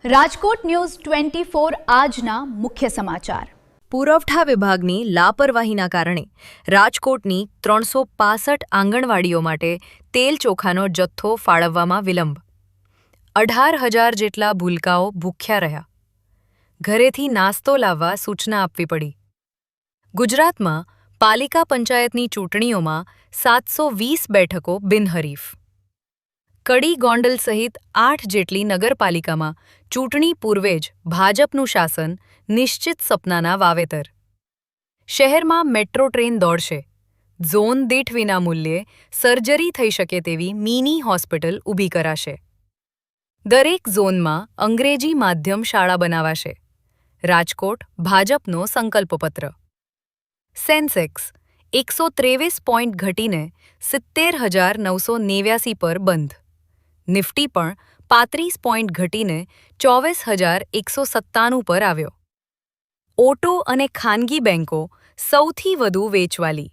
Rajkot news 24 આજના મુખ્ય સમાચાર. પુરવઠા વિભાગની લાપરવાહીના કારણે રાજકોટની 365 આંગણવાડીઓ માટે તેલ ચોખાનો જથ્થો ફાળવવામાં વિલંબ. 18,000 જેટલા ભૂલકાઓ ભૂખ્યા રહ્યા. ઘરેથી નાસ્તો લાવવા સૂચના આપવી પડી. ગુજરાતમાં પાલિકા પંચાયતની ચૂંટણીઓમાં 720 બેઠકો બિનહરીફ. કડી ગોંડલ સહિત 8 જેટલી નગરપાલિકામાં ચૂંટણી પૂર્વે જ ભાજપનું શાસન નિશ્ચિત સપનાના વાવેતર. શહેરમાં મેટ્રો ટ્રેન દોડશે. ઝોન દીઠ વિનામૂલ્યે સર્જરી થઈ શકે તેવી મિની હોસ્પિટલ ઊભી કરાશે. દરેક ઝોનમાં અંગ્રેજી માધ્યમ શાળા બનાવાશે. રાજકોટ ભાજપનો સંકલ્પપત્ર. સેન્સેક્સ 123 પોઈન્ટ ઘટીને 70,989 પર બંધ. નિફ્ટી પણ 35 પોઈન્ટ ઘટીને 24,197 પર આવ્યો. ઓટો અને ખાનગી બેંકો સૌથી વધુ વેચવાલી.